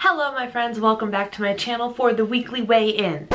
Hello my friends, welcome back to my channel for the weekly weigh-in.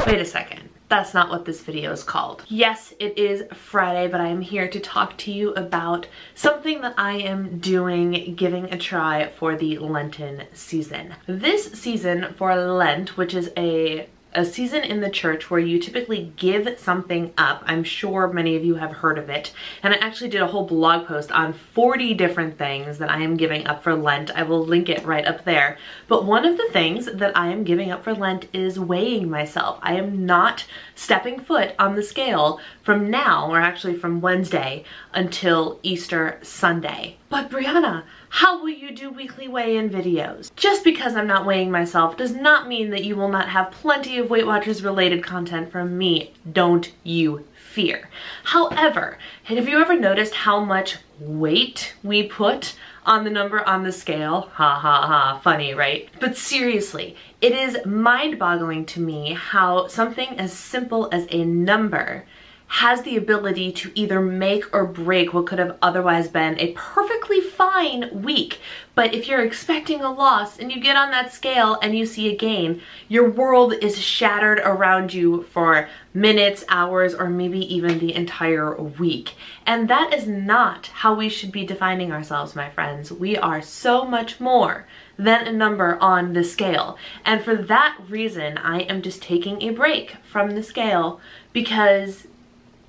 Wait a second, that's not what this video is called. Yes, it is Friday, but I am here to talk to you about something that I am doing, giving a try for the Lenten season. This season for Lent, which is a season in the church where you typically give something up. I'm sure many of you have heard of it. And I actually did a whole blog post on 40 different things that I am giving up for Lent. I will link it right up there. But one of the things that I am giving up for Lent is weighing myself. I am not stepping foot on the scale from now, or actually from Wednesday until Easter Sunday. But Brianna, how will you do weekly weigh-in videos? Just because I'm not weighing myself does not mean that you will not have plenty of Weight Watchers related content from me. Don't you fear. However, have you ever noticed how much weight we put on the number on the scale? Ha ha ha, funny, right? But seriously, it is mind-boggling to me how something as simple as a number has the ability to either make or break what could have otherwise been a perfectly fine week. But if you're expecting a loss and you get on that scale and you see a gain, your world is shattered around you for minutes, hours, or maybe even the entire week. And that is not how we should be defining ourselves, my friends. We are so much more than a number on the scale. And for that reason, I am just taking a break from the scale because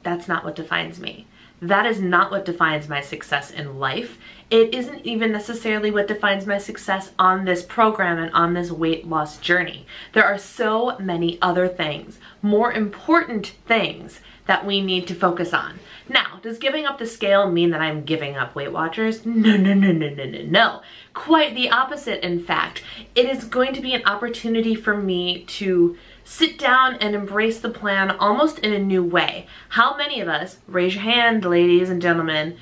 that's not what defines me. That is not what defines my success in life. It isn't even necessarily what defines my success on this program and on this weight loss journey. There are so many other things, more important things that we need to focus on. Now, does giving up the scale mean that I'm giving up Weight Watchers? No, no, no, no, no, no, no. Quite the opposite, in fact. It is going to be an opportunity for me to sit down and embrace the plan almost in a new way. How many of us, raise your hand, ladies and gentlemen,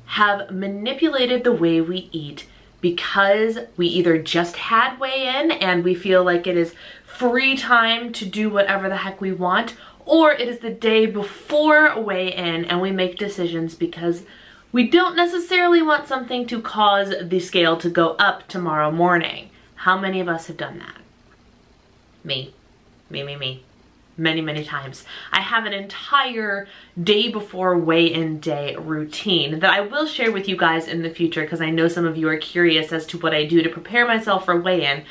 have manipulated the way we eat because we either just had weigh-in and we feel like it is free time to do whatever the heck we want, or it is the day before weigh-in and we make decisions because we don't necessarily want something to cause the scale to go up tomorrow morning. How many of us have done that? Me. Me. Many, many times. I have an entire day before weigh-in day routine that I will share with you guys in the future because I know some of you are curious as to what I do to prepare myself for weigh-in.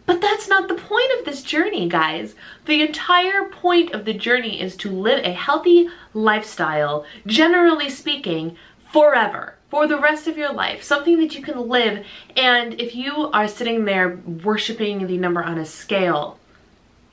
But that's not the point of this journey, guys. The entire point of the journey is to live a healthy lifestyle, generally speaking, forever. For the rest of your life, something that you can live. And if you are sitting there worshiping the number on a scale,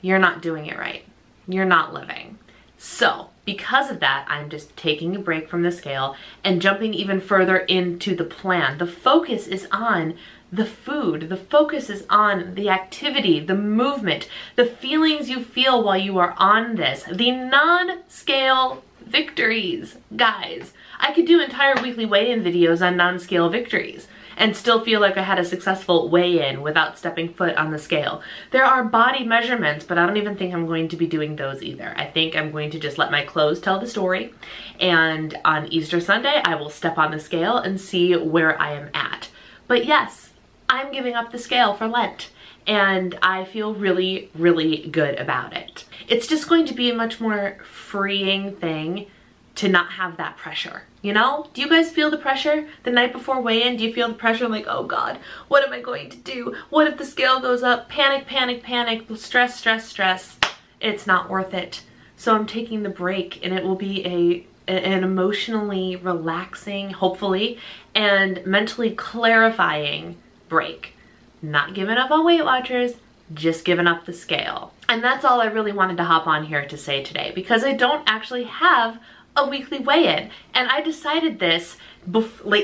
you're not doing it right. You're not living. So because of that, I'm just taking a break from the scale and jumping even further into the plan. The focus is on the food. The focus is on the activity, the movement, the feelings you feel while you are on this, the non-scale victories. Guys, I could do entire weekly weigh-in videos on non-scale victories and still feel like I had a successful weigh-in without stepping foot on the scale. There are body measurements, but I don't even think I'm going to be doing those either. I think I'm going to just let my clothes tell the story, and on Easter Sunday, I will step on the scale and see where I am at. But yes, I'm giving up the scale for Lent, and I feel really, really good about it. It's just going to be a much more freeing thing to not have that pressure, you know? Do you guys feel the pressure the night before weigh-in? Do you feel the pressure like, oh God, what am I going to do? What if the scale goes up? Panic, panic, panic, stress, stress, stress. It's not worth it. So I'm taking the break, and it will be an emotionally relaxing, hopefully, and mentally clarifying break. Not giving up on Weight Watchers, just giving up the scale. And that's all I really wanted to hop on here to say today, because I don't actually have a weekly weigh-in. And I decided this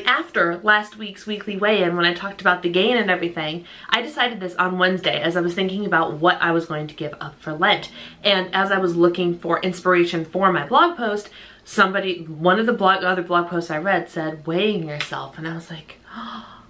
after last week's weekly weigh-in, when I talked about the gain and everything. I decided this on Wednesday as I was thinking about what I was going to give up for Lent. And as I was looking for inspiration for my blog post, one of the other blog posts I read said weighing yourself, and I was like, oh,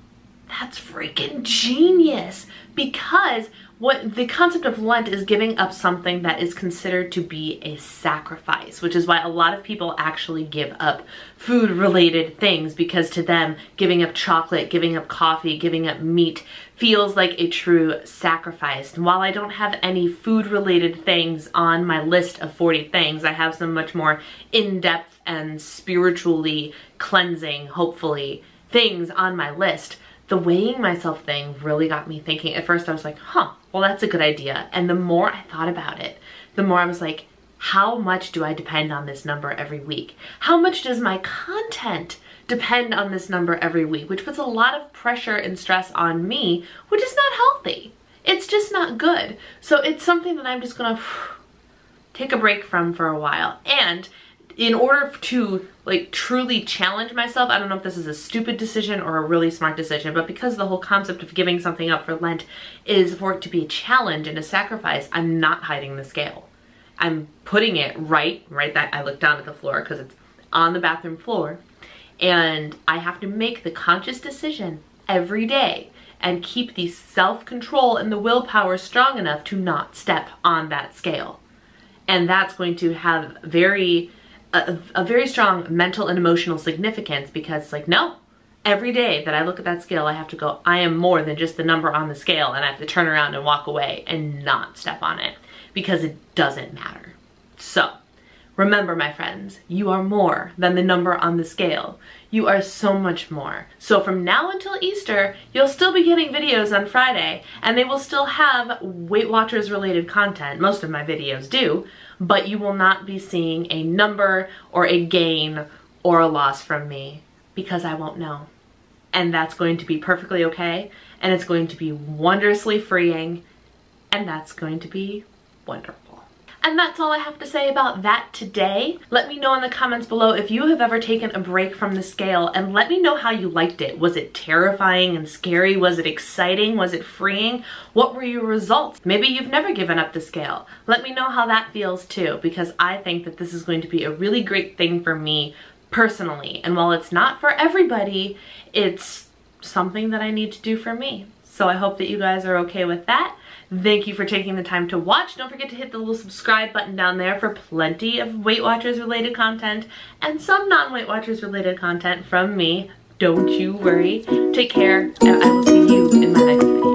that's freaking genius, because what the concept of Lent is giving up something that is considered to be a sacrifice, which is why a lot of people actually give up food related things, because to them giving up chocolate, giving up coffee, giving up meat feels like a true sacrifice. And while I don't have any food related things on my list of 40 things, I have some much more in-depth and spiritually cleansing, hopefully, things on my list. The weighing myself thing really got me thinking. At first I was like, well, that's a good idea. And the more I thought about it, the more I was like, how much do I depend on this number every week? How much does my content depend on this number every week? Which puts a lot of pressure and stress on me, which is not healthy. It's just not good. So it's something that I'm just gonna take a break from for a while. And in order to like truly challenge myself, I don't know if this is a stupid decision or a really smart decision, but because the whole concept of giving something up for Lent is for it to be a challenge and a sacrifice, I'm not hiding the scale. I'm putting it right that I look down at the floor because it's on the bathroom floor, and I have to make the conscious decision every day and keep the self-control and the willpower strong enough to not step on that scale. And that's going to have a very strong mental and emotional significance, because like, no, every day that I look at that scale, I have to go, I am more than just the number on the scale, and I have to turn around and walk away and not step on it, because it doesn't matter. So remember, my friends, you are more than the number on the scale. You are so much more. So from now until Easter, you'll still be getting videos on Friday, and they will still have Weight Watchers related content. Most of my videos do, but you will not be seeing a number or a gain or a loss from me, because I won't know. And that's going to be perfectly okay, and it's going to be wondrously freeing, and that's going to be wonderful. And that's all I have to say about that today. Let me know in the comments below if you have ever taken a break from the scale, and let me know how you liked it. Was it terrifying and scary? Was it exciting? Was it freeing? What were your results? Maybe you've never given up the scale. Let me know how that feels too, because I think that this is going to be a really great thing for me personally. And while it's not for everybody, it's something that I need to do for me. So I hope that you guys are okay with that. Thank you for taking the time to watch. Don't forget to hit the little subscribe button down there for plenty of Weight Watchers related content and some non-Weight Watchers related content from me. Don't you worry. Take care, and I will see you in my next video.